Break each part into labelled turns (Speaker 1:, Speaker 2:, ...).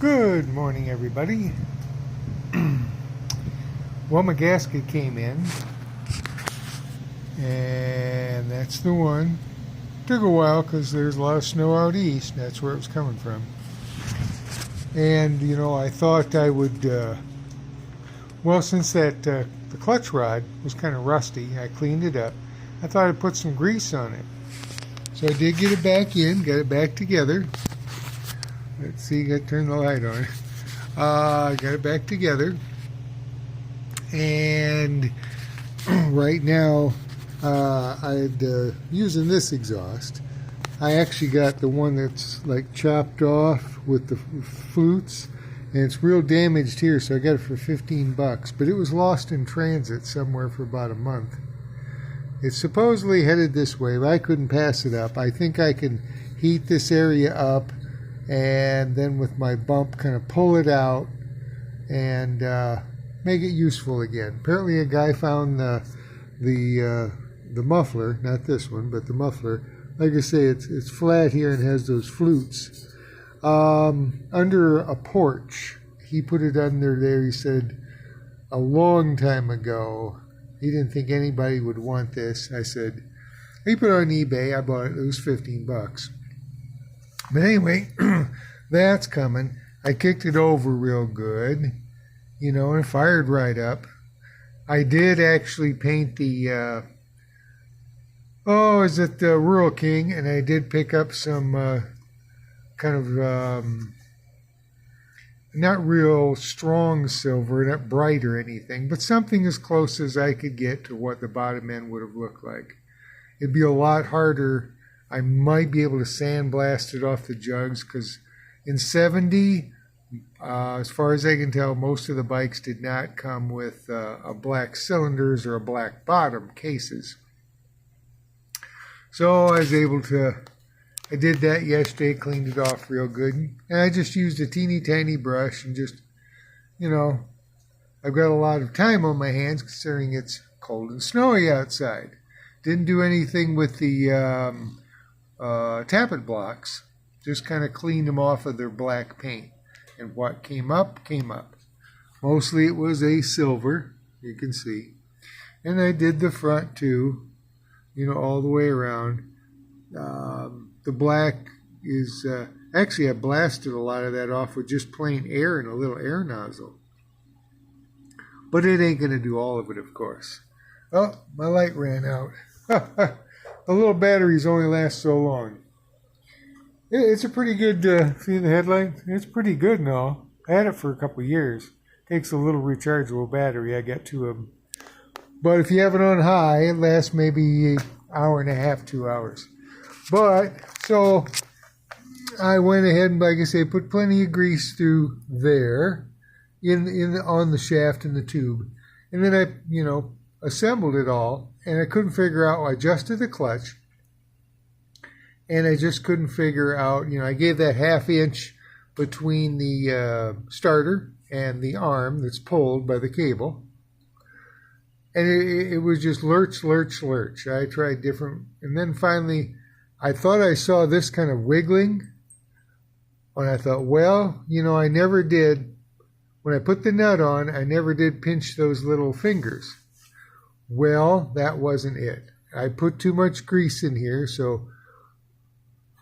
Speaker 1: Good morning, everybody. Well, my gasket came in, and that's the one. Took a while because there's a lot of snow out east. That's where it was coming from. And, I thought I would, since the clutch rod was kind of rusty, I cleaned it up. I thought I'd put some grease on it. So I did get it back in, got it back together. Let's see, got to turn the light on. Got it back together. And right now, I'm using this exhaust. I actually got the one that's like chopped off with the flutes, and it's real damaged here, so I got it for $15. But it was lost in transit somewhere for about a month. It's supposedly headed this way, but I couldn't pass it up. I think I can heat this area up, and then with my bump kind of pull it out and make it useful again. Apparently a guy found the muffler, not this one, but the muffler. Like I say, it's flat here and has those flutes. Under a porch. He put it under there, he said, a long time ago. He didn't think anybody would want this. I said, he put it on eBay. I bought it. It was $15. But anyway, that's coming. I kicked it over real good, and it fired right up. I did actually paint the, is it the Rural King? And I did pick up some kind of not real strong silver, not bright or anything, but something as close as I could get to what the bottom end would have looked like. It'd be a lot harder. I might be able to sandblast it off the jugs because in 70, as far as I can tell, most of the bikes did not come with a black cylinders or a black bottom cases. So I was able to, I did that yesterday, cleaned it off real good. And I just used a teeny tiny brush and just, I've got a lot of time on my hands considering it's cold and snowy outside. Didn't do anything with the tappet blocks, just kind of cleaned them off of their black paint. And what came up, came up. Mostly it was a silver, you can see. And I did the front too, all the way around. The black is, actually I blasted a lot of that off with just plain air and a little air nozzle. But it ain't going to do all of it, of course. Oh, my light ran out. The little batteries only last so long. It's a pretty good, see the headlight? It's pretty good and all. I had it for a couple of years. Takes a little rechargeable battery. I got 2 of them. But if you have it on high, it lasts maybe an hour and a half, 2 hours. But, so, I went ahead and, like I say, put plenty of grease through there, on the shaft and the tube. And then I, assembled it all, and I couldn't figure out, I adjusted the clutch, and I just couldn't figure out, I gave that 1/2 inch between the starter and the arm that's pulled by the cable. And it was just lurch, lurch, lurch. I tried different, and then finally, I thought I saw this kind of wiggling, and I thought, well, I never did, when I put the nut on, I never did pinch those little fingers. Well, that wasn't it. I put too much grease in here, so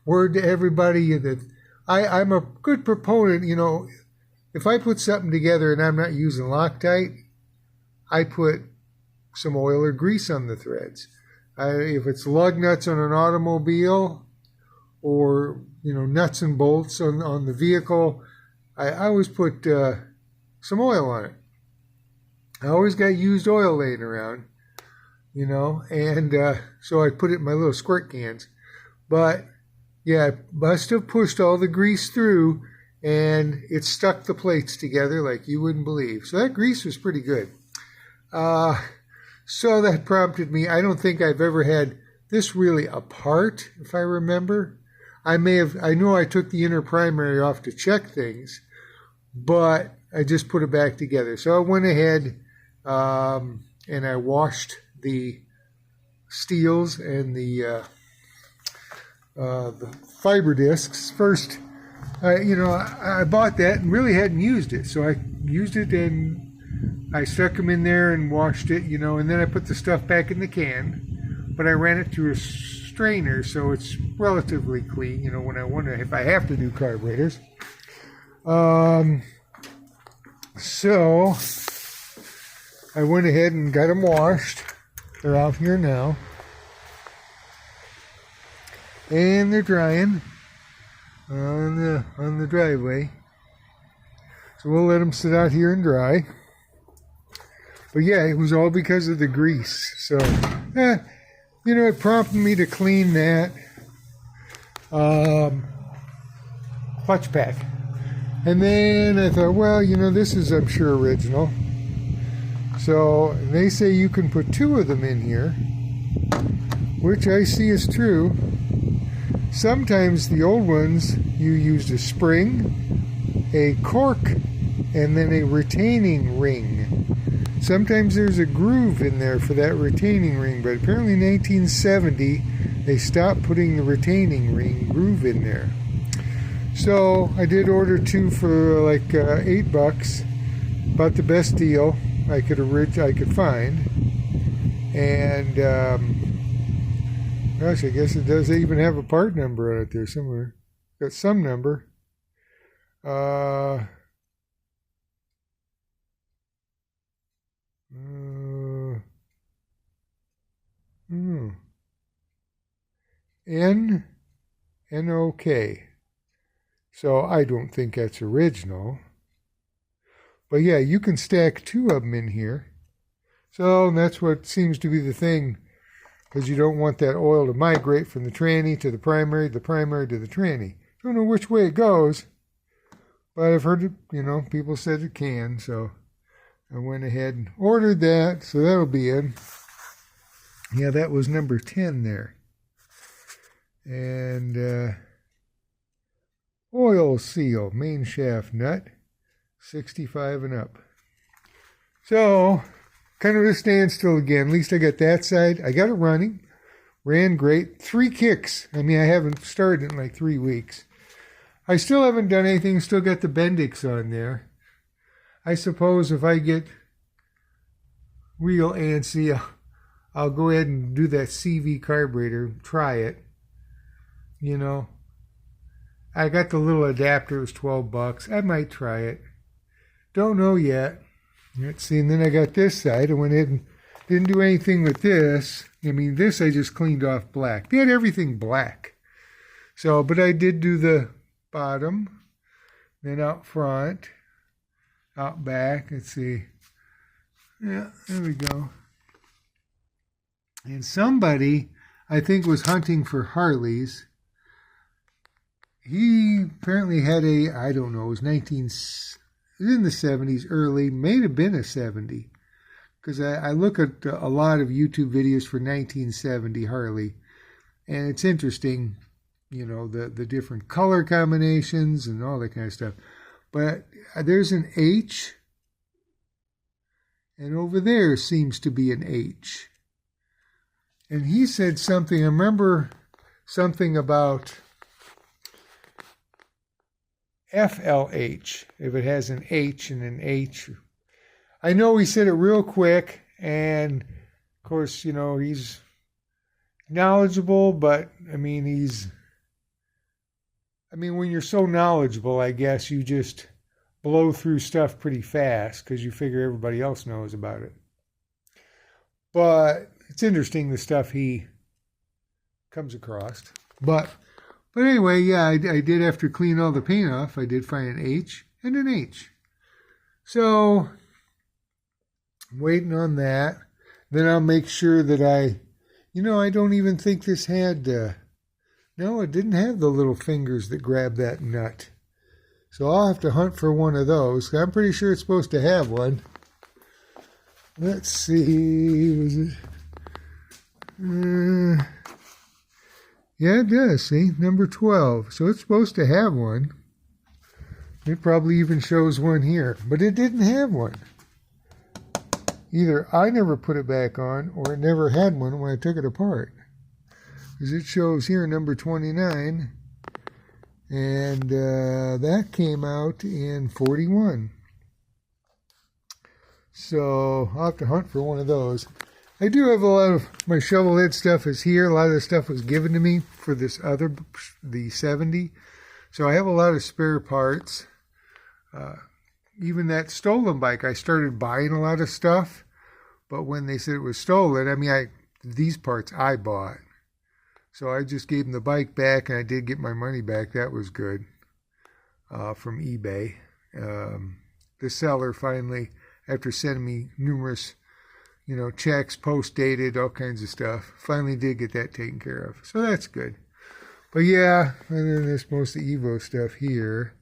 Speaker 1: word to everybody that I'm a good proponent, if I put something together and I'm not using Loctite, I put some oil or grease on the threads. If it's lug nuts on an automobile or, nuts and bolts on the vehicle, I always put some oil on it. I always got used oil laying around, and so I put it in my little squirt cans. But, yeah, I must have pushed all the grease through, and it stuck the plates together like you wouldn't believe. So that grease was pretty good. So that prompted me, I don't think I've ever had this really apart, if I remember. I know I took the inner primary off to check things, but I just put it back together. So I went ahead and I washed the steels and the fiber discs. First, I bought that and really hadn't used it. So I used it and I stuck them in there and washed it, and then I put the stuff back in the can. But I ran it through a strainer, so it's relatively clean, if I have to do carburetors. So I went ahead and got them washed. They're out here now. And they're drying on the driveway. So we'll let them sit out here and dry. But yeah, it was all because of the grease. So, it prompted me to clean that clutch pack. And then I thought, well, this is, I'm sure, original. So they say you can put 2 of them in here, which I see is true. Sometimes the old ones, you used a spring, a cork, and then a retaining ring. Sometimes there's a groove in there for that retaining ring, but apparently in 1970 they stopped putting the retaining ring groove in there. So I did order 2 for like $8, about the best deal I could find. And gosh, I guess it does even have a part number on it there somewhere. Got some number. NOK. So I don't think that's original. But yeah, you can stack 2 of them in here. So that's what seems to be the thing, because you don't want that oil to migrate from the tranny to the primary to the tranny. Don't know which way it goes, but I've heard it, people said it can, so I went ahead and ordered that, so that'll be in. Yeah, that was number 10 there. And oil seal, main shaft nut, 65 and up. So, kind of a standstill again. At least I got that side. I got it running. Ran great. 3 kicks. I haven't started in like 3 weeks. I still haven't done anything. Still got the Bendix on there. I suppose if I get real antsy, I'll go ahead and do that CV carburetor. Try it. I got the little adapter. It was $12. I might try it. Don't know yet. Let's see. And then I got this side. I went ahead and didn't do anything with this. This I just cleaned off black. They had everything black. So, but I did do the bottom. Then out front. Out back. Let's see. Yeah, there we go. And somebody, I think, was hunting for Harleys. He apparently had I don't know, it was in the 70s, early, may have been a 70. Because I look at a lot of YouTube videos for 1970 Harley. And it's interesting, the different color combinations and all that kind of stuff. But there's an H. And over there seems to be an H. And he said something, I remember something about FLH, if it has an H and an H. I know he said it real quick, and of course, he's knowledgeable, but when you're so knowledgeable, I guess you just blow through stuff pretty fast because you figure everybody else knows about it. But it's interesting the stuff he comes across. But anyway, yeah, I did, after cleaning all the paint off, I did find an H and an H. So, I'm waiting on that. Then I'll make sure that I don't even think this had, no, it didn't have the little fingers that grab that nut. So I'll have to hunt for one of those. I'm pretty sure it's supposed to have one. Let's see, was it? Yeah, it does, see, number 12. So it's supposed to have one. It probably even shows one here, but it didn't have one. Either I never put it back on, or it never had one when I took it apart. Because it shows here number 29, And that came out in 41. So I'll have to hunt for one of those. I do have a lot of my shovel head stuff is here. A lot of the stuff was given to me for this other, the 70. So I have a lot of spare parts. Even that stolen bike, I started buying a lot of stuff. But when they said it was stolen, I mean, these parts I bought. So I just gave them the bike back, and I did get my money back. That was good from eBay. The seller finally, after sending me numerous, checks, post-dated, all kinds of stuff, finally did get that taken care of. So that's good. But yeah, and then there's most of the Evo stuff here.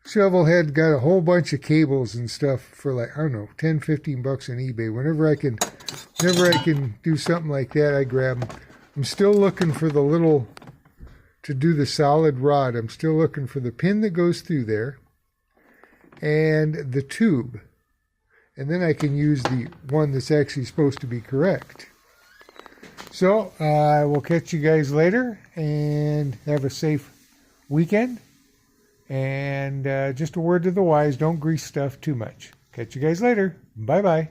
Speaker 1: Shovelhead got a whole bunch of cables and stuff for like, I don't know, 10, 15 bucks on eBay. Whenever I can do something like that, I grab them. I'm still looking for the little, to do the solid rod, I'm still looking for the pin that goes through there and the tube. And then I can use the one that's actually supposed to be correct. So I will catch you guys later and have a safe weekend. And just a word to the wise, don't grease stuff too much. Catch you guys later. Bye-bye.